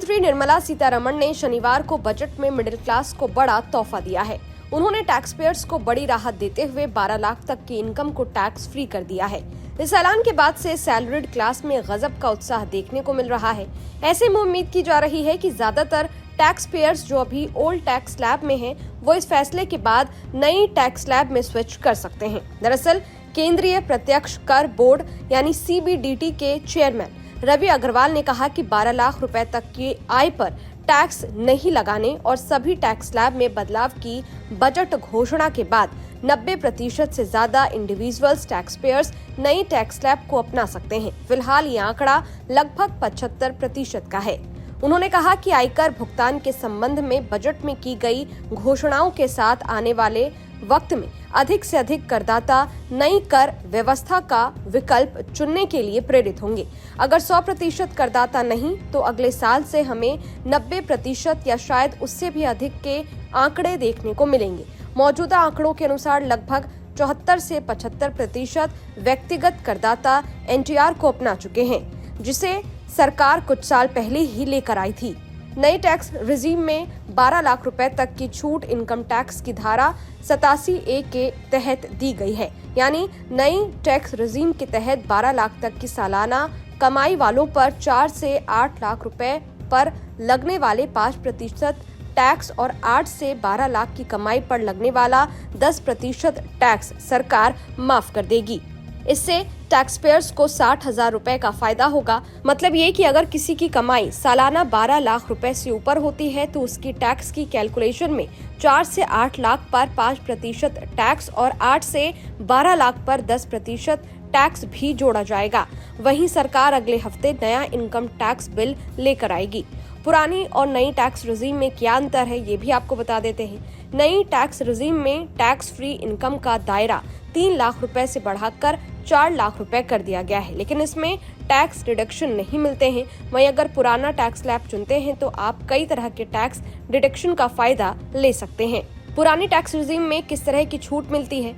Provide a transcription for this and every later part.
मंत्री निर्मला सीतारमण ने शनिवार को बजट में मिडिल क्लास को बड़ा तोहफा दिया है। उन्होंने टैक्स पेयर्स को बड़ी राहत देते हुए 12 लाख तक की इनकम को टैक्स फ्री कर दिया है। इस ऐलान के बाद से सैलरीड क्लास में गजब का उत्साह देखने को मिल रहा है। ऐसे में उम्मीद की जा रही है कि ज्यादातर टैक्स पेयर्स जो अभी ओल्ड टैक्स स्लैब में हैं, वो इस फैसले के बाद नई टैक्स स्लैब में स्विच कर सकते हैं। दरअसल केंद्रीय प्रत्यक्ष कर बोर्ड यानी CBDT के चेयरमैन रवि अग्रवाल ने कहा कि 12 लाख रुपए तक की आय पर टैक्स नहीं लगाने और सभी टैक्स स्लैब में बदलाव की बजट घोषणा के बाद 90% से ज्यादा इंडिविजुअल्स टैक्स पेयर्स नई टैक्स स्लैब को अपना सकते हैं। फिलहाल ये आंकड़ा लगभग 75% का है। उन्होंने कहा कि आयकर भुगतान के संबंध में बजट में की गई घोषणाओं के साथ आने वाले वक्त में अधिक से अधिक करदाता नई कर व्यवस्था का विकल्प चुनने के लिए प्रेरित होंगे। अगर 100% करदाता नहीं तो अगले साल से हमें 90% या शायद उससे भी अधिक के आंकड़े देखने को मिलेंगे। मौजूदा आंकड़ों के अनुसार लगभग 74 से 75% व्यक्तिगत करदाता NTR को अपना चुके हैं, जिसे सरकार कुछ साल पहले ही लेकर आई थी। नई टैक्स रिजीम में 12 लाख रुपए तक की छूट इनकम टैक्स की धारा 87A के तहत दी गई है। यानी नई टैक्स रिजीम के तहत 12 लाख तक की सालाना कमाई वालों पर 4 से 8 लाख रुपए पर लगने वाले 5% टैक्स और 8 से 12 लाख की कमाई पर लगने वाला 10% टैक्स सरकार माफ कर देगी। इससे टैक्स पेयर्स को 60,000 रुपए का फायदा होगा। मतलब ये कि अगर किसी की कमाई सालाना 12 लाख रुपए से ऊपर होती है तो उसकी टैक्स की कैलकुलेशन में 4 से 8 लाख पर 5% टैक्स और 8 से 12 लाख पर 10% टैक्स भी जोड़ा जाएगा। वहीं सरकार अगले हफ्ते नया इनकम टैक्स बिल लेकर आएगी। पुरानी और नई टैक्स रिजीम में क्या अंतर है, ये भी आपको बता देते हैं। नई टैक्स रिजीम में टैक्स फ्री इनकम का दायरा 3 लाख रुपए से बढ़ाकर 4 लाख रुपए कर दिया गया है, लेकिन इसमें टैक्स डिडक्शन नहीं मिलते हैं। वहीं अगर पुराना टैक्स स्लैब चुनते हैं तो आप कई तरह के टैक्स डिडक्शन का फायदा ले सकते हैं। पुरानी टैक्स रिजीम में किस तरह की छूट मिलती है?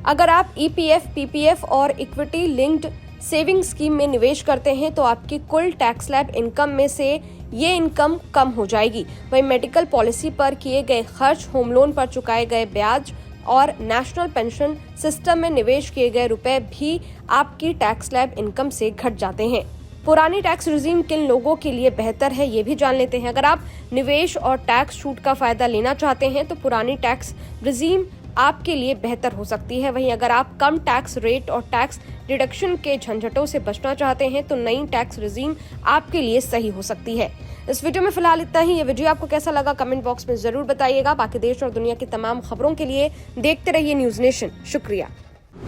अगर आप EPF, PPF और इक्विटी लिंक्ड सेविंग स्कीम में निवेश करते हैं तो आपकी कुल टैक्स स्लैब इनकम में से ये इनकम कम हो जाएगी। वहीं मेडिकल पॉलिसी पर किए गए खर्च, होम लोन पर चुकाए गए ब्याज और नेशनल पेंशन सिस्टम में निवेश किए गए रुपए भी आपकी टैक्स स्लैब इनकम से घट जाते हैं। पुरानी टैक्स रिजीम किन लोगों के लिए बेहतर है, ये भी जान लेते हैं। अगर आप निवेश और टैक्स छूट का फायदा लेना चाहते हैं तो पुरानी टैक्स रिजीम आपके लिए बेहतर हो सकती है। वहीं अगर आप कम टैक्स रेट और टैक्स डिडक्शन के झंझटों से बचना चाहते हैं तो नई टैक्स रिजीम आपके लिए सही हो सकती है। इस वीडियो में फिलहाल इतना ही। ये वीडियो आपको कैसा लगा कमेंट बॉक्स में जरूर बताइएगा। बाकी देश और दुनिया की तमाम खबरों के लिए देखते रहिए न्यूज नेशन। शुक्रिया।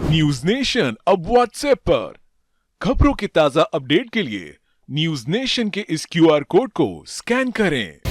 न्यूज नेशन अब व्हाट्सएप पर खबरों के ताजा अपडेट के लिए न्यूज नेशन के इस QR कोड को स्कैन करें।